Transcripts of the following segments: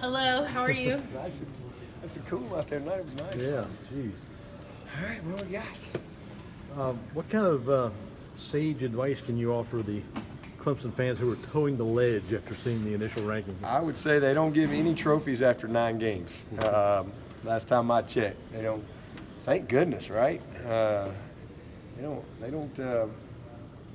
Hello, how are you? Nice and cool out there tonight. It was nice. Yeah, geez. All right, what we got? What kind of sage advice can you offer the Clemson fans who are towing the ledge after seeing the initial ranking? I would say they don't give any trophies after 9 games. Last time I checked, they don't. Thank goodness, right? They don't.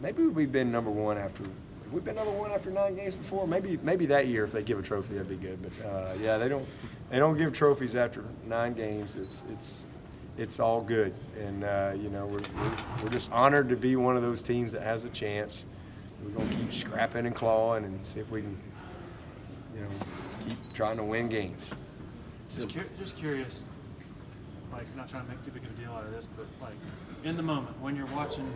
Maybe we've been number one after. Have we been number one after 9 games before? Maybe that year if they give a trophy, that'd be good. But yeah, they don't give trophies after 9 games. It's all good, and we're just honored to be one of those teams that has a chance. We're gonna keep scrapping and clawing and see if we can, keep trying to win games. Just curious, like, not trying to make too big of a deal out of this, but like in the moment when you're watching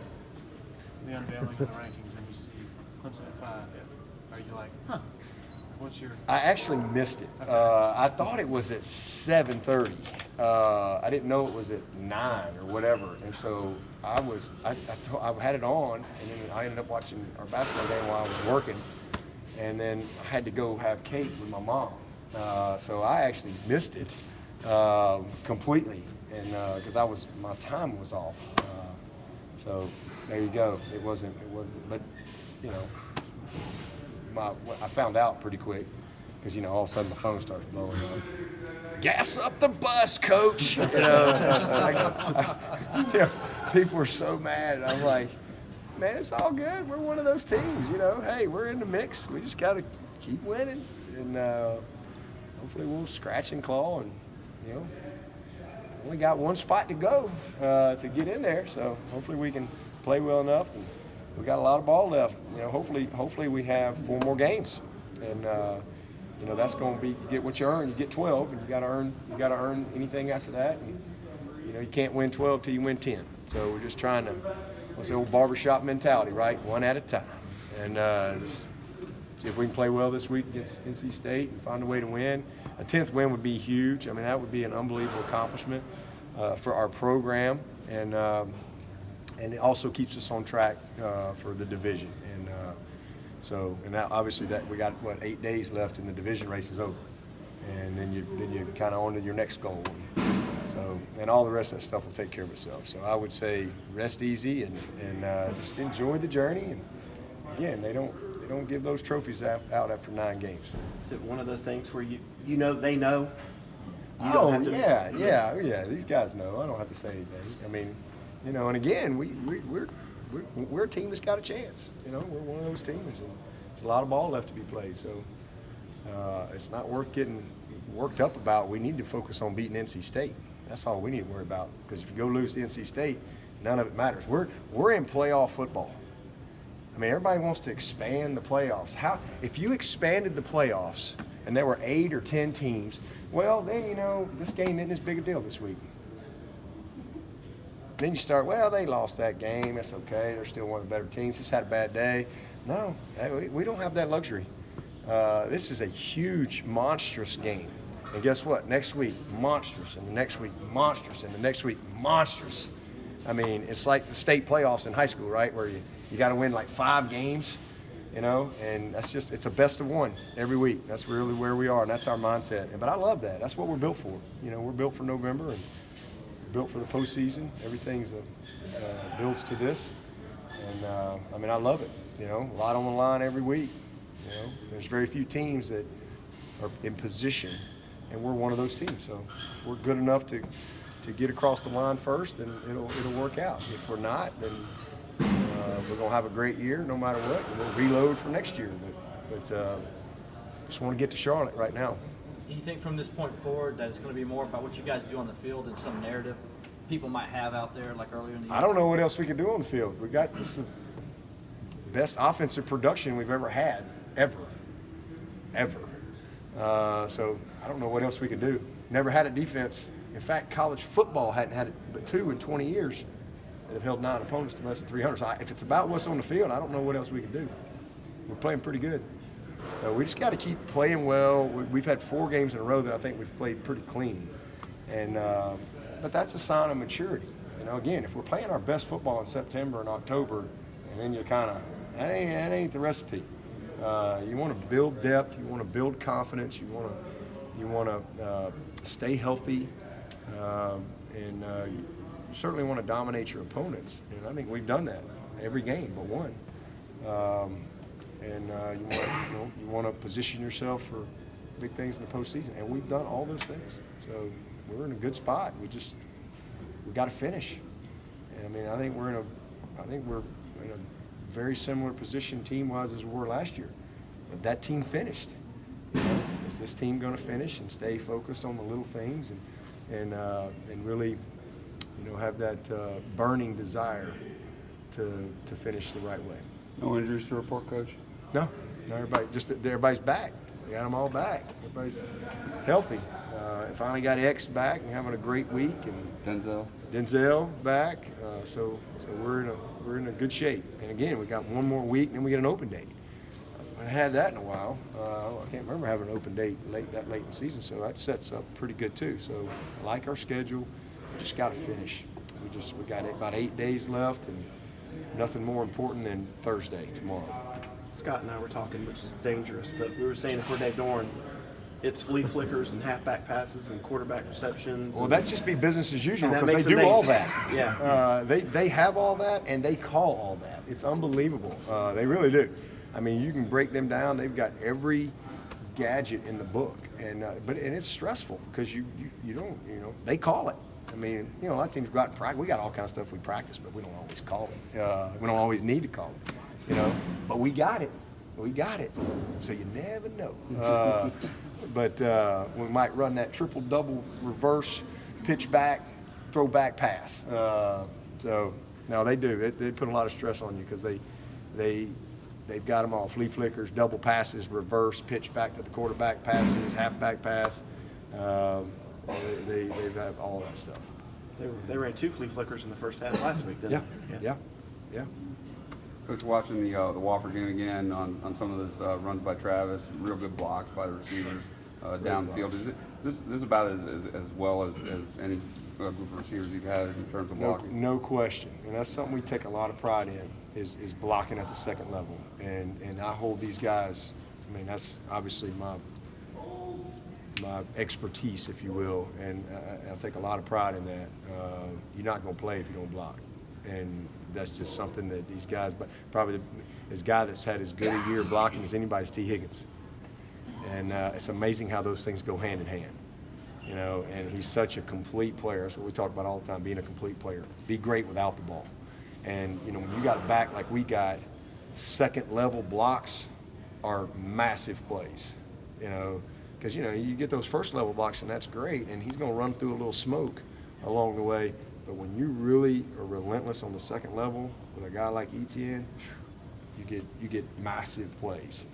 the unveiling of the rankings and you see Clemson at 5, are you like, huh? What's your? I actually missed it. Okay. I thought it was at 7:30. I didn't know it was at 9 or whatever, and so I had it on, and then I ended up watching our basketball game while I was working, and then I had to go have cake with my mom. So I actually missed it completely, and because my time was off. So there you go. It wasn't. But I found out pretty quick because all of a sudden my phone starts blowing up. Gas up the bus, coach. People were so mad. I'm like, man, it's all good. We're one of those teams. Hey, we're in the mix. We just got to keep winning, and hopefully we'll scratch and claw. And only got one spot to go to get in there. So hopefully we can play well enough. And we got a lot of ball left. Hopefully we have 4 more games, and that's going to be, you get what you earn. You get 12, and you got to earn anything after that. And you can't win 12 till you win 10. So we're just trying to, what's the old barbershop mentality, right? One at a time, and just see if we can play well this week against NC State and find a way to win. A 10th win would be huge. I mean, that would be an unbelievable accomplishment for our program, and it also keeps us on track for the division. And now obviously that we got 8 days left, and the division race is over, and then you kind of on to your next goal. So, and all the rest of that stuff will take care of itself. So I would say rest easy and just enjoy the journey. And again, they don't give those trophies out after 9 games. Is it one of those things where they know? Yeah. These guys know. I don't have to say anything. I mean, and again, we're a team that's got a chance. We're one of those teams, and there's a lot of ball left to be played. So it's not worth getting worked up about. We need to focus on beating NC State. That's all we need to worry about. Because if you go lose to NC State, none of it matters. We're in playoff football. I mean, everybody wants to expand the playoffs. If you expanded the playoffs and there were 8 or 10 teams, well, then this game isn't as big a deal this week. Then you start, well, they lost that game. That's okay. They're still one of the better teams. Just had a bad day. No, we don't have that luxury. This is a huge, monstrous game. And guess what? Next week, monstrous. And the next week, monstrous. And the next week, monstrous. I mean, it's like the state playoffs in high school, right, where you got to win like 5 games, and it's a best of 1 every week. That's really where we are, and that's our mindset. But I love that. That's what we're built for. We're built for November and built for the postseason. Everything's builds to this, and I love it. A lot on the line every week. There's very few teams that are in position, and we're one of those teams. So if we're good enough to get across the line first, then it'll work out. If we're not, then we're gonna have a great year no matter what, and we'll reload for next year. But just want to get to Charlotte right now. Do you think from this point forward that it's going to be more about what you guys do on the field than some narrative people might have out there like earlier in the year? I don't know what else we can do on the field. This is the best offensive production we've ever had, ever. So I don't know what else we can do. Never had a defense. In fact, college football hadn't had it but 2 in 20 years that have held 9 opponents to less than 300. So if it's about what's on the field, I don't know what else we can do. We're playing pretty good. So we just got to keep playing well. We've had 4 games in a row that I think we've played pretty clean. But that's a sign of maturity. Again, if we're playing our best football in September and October, and then you're kind of, that ain't the recipe. You want to build depth. You want to build confidence. You want you want to stay healthy, and you certainly want to dominate your opponents. And I think we've done that every game but one. You want to position yourself for big things in the postseason, and we've done all those things. So we're in a good spot. We got to finish. And I mean, I think we're in a very similar position team-wise as we were last year. But that team finished. You know, is this team going to finish and stay focused on the little things and really, you know, have that burning desire to finish the right way? No injuries to report, Coach? No, everybody's back. We got them all back. Everybody's healthy. Finally got X back and having a great week, and Denzel back. So we're in a good shape. And again, we got one more week, and then we get an open date. I haven't had that in a while. I can't remember having an open date that late in the season, so that sets up pretty good too. So I like our schedule. We just got to finish. We got about 8 days left, and nothing more important than Thursday, tomorrow. Scott and I were talking, which is dangerous, but we were saying if we're Dave Doran, it's flea flickers and halfback passes and quarterback receptions. Well, that'd just be business as usual And that because makes they do them all dangerous. that. Yeah. They have all that, and they call all that. It's unbelievable. They really do. I mean, you can break them down. They've got every gadget in the book, and it's stressful because you don't, you know, they call it. I mean, you know, a lot of teams go out and practice. We got all kinds of stuff we practice, but we don't always call it. We don't always need to call it, you know. But we got it. We got it. So you never know. But we might run that triple-double reverse pitch back, throw back pass. So no, they do. They put a lot of stress on you because they've got them all: flea flickers, double passes, reverse pitch back to the quarterback passes, halfback pass. They have all that stuff. They ran 2 flea flickers in the first half last week, didn't they? Yeah. Coach, watching the Wofford game again on some of those runs by Travis, real good blocks by the receivers down the field. Is this about as well as any group of receivers you've had in terms of blocking? No question, and that's something we take a lot of pride in is blocking at the second level, and I hold these guys. I mean, that's obviously my expertise, if you will, and I take a lot of pride in that. You're not going to play if you don't block, and that's just something that these guys, but probably this guy that's had as good a year blocking as anybody's T. Higgins, and it's amazing how those things go hand in hand, you know. And he's such a complete player. That's what we talk about all the time: being a complete player. Be great without the ball, and you know when you got it back like we got, second level blocks are massive plays, you know. Because, you know, you get those first level blocks, and that's great, and he's going to run through a little smoke along the way. But when you really are relentless on the second level with a guy like Etienne, you get massive plays.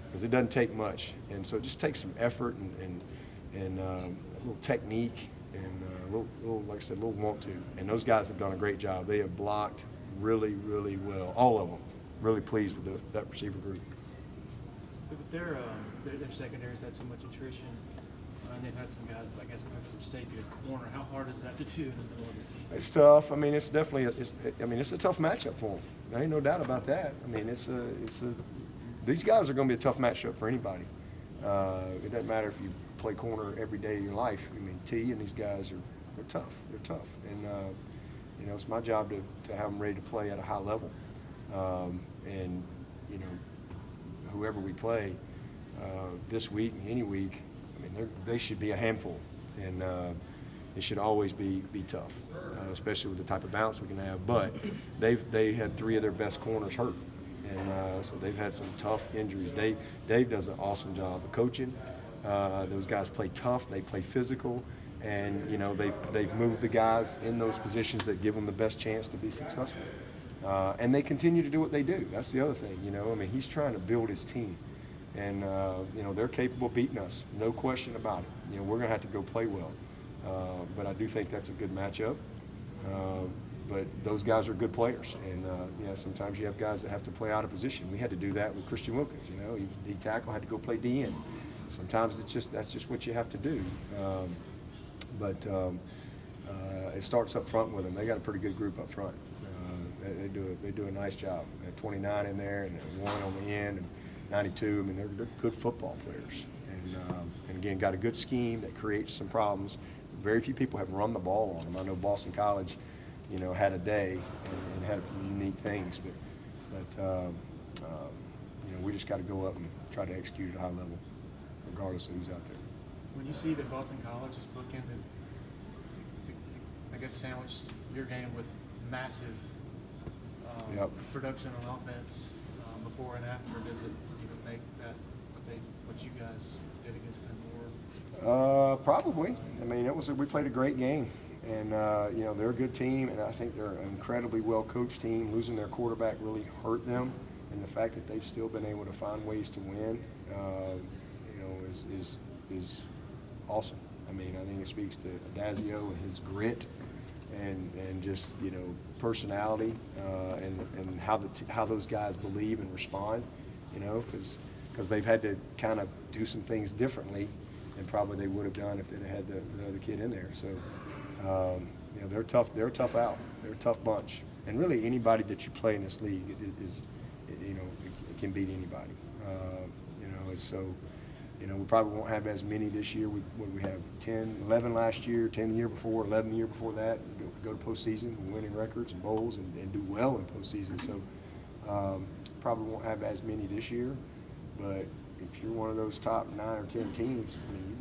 Because it doesn't take much. And so it just takes some effort and a little technique and a little, like I said, a little want to. And those guys have done a great job. They have blocked really, really well. All of them. Really pleased with that receiver group. But their secondaries had so much attrition, and they've had some guys, I guess, move from safety to corner. How hard is that to do in the middle of the season? It's tough. I mean, it's definitely it's a tough matchup for them. There ain't no doubt about that. I mean, these guys are going to be a tough matchup for anybody. It doesn't matter if you play corner every day of your life. I mean, T and these guys they're tough. They're tough, and you know, it's my job to have them ready to play at a high level. And you know, whoever we play this week and any week, I mean, they should be a handful, and it should always be tough, especially with the type of balance we can have. But they had 3 of their best corners hurt, and so they've had some tough injuries. Dave does an awesome job of coaching. Those guys play tough. They play physical, and you know they've moved the guys in those positions that give them the best chance to be successful. And they continue to do what they do. That's the other thing, you know. I mean, he's trying to build his team. And, you know, they're capable of beating us. No question about it. You know, we're going to have to go play well. But I do think that's a good matchup. But those guys are good players. And, you know, sometimes you have guys that have to play out of position. We had to do that with Christian Wilkins, you know. D tackle had to go play D end. Sometimes that's just what you have to do. But it starts up front with them. They got a pretty good group up front. They do a nice job. They have 29 in there and 1 on the end and 92. I mean, they're good football players and again, got a good scheme that creates some problems. Very few people have run the ball on them. I know Boston College, you know, had a day and had some unique things, but you know, we just got to go up and try to execute at a high level, regardless of who's out there. When you see that Boston College is bookended, I guess sandwiched your game with massive production on offense before and after, does it even make that what you guys did against them more? Probably. I mean, we played a great game, and you know, they're a good team, and I think they're an incredibly well coached team. Losing their quarterback really hurt them, and the fact that they've still been able to find ways to win, you know, is awesome. I mean, I think it speaks to Adazio and his grit, and just, you know, personality, and how those guys believe and respond, you know, because they've had to kind of do some things differently than probably they would have done if they'd had the other kid in there. So, you know, they're tough. They're a tough out. They're a tough bunch. And really, anybody that you play in this league is you know, it can beat anybody. You know, so. You know, we probably won't have as many this year. We have 10, 11 last year, 10 the year before, 11 the year before that. Go to postseason, winning records and bowls, and do well in postseason. So probably won't have as many this year. But if you're one of those top 9 or 10 teams, I mean, you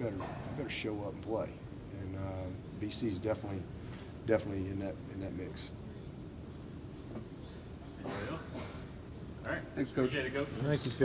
better show up and play. And BC is definitely in that mix. Anybody else? All right. Thanks, Coach. Appreciate it, Coach. Thank you, Coach.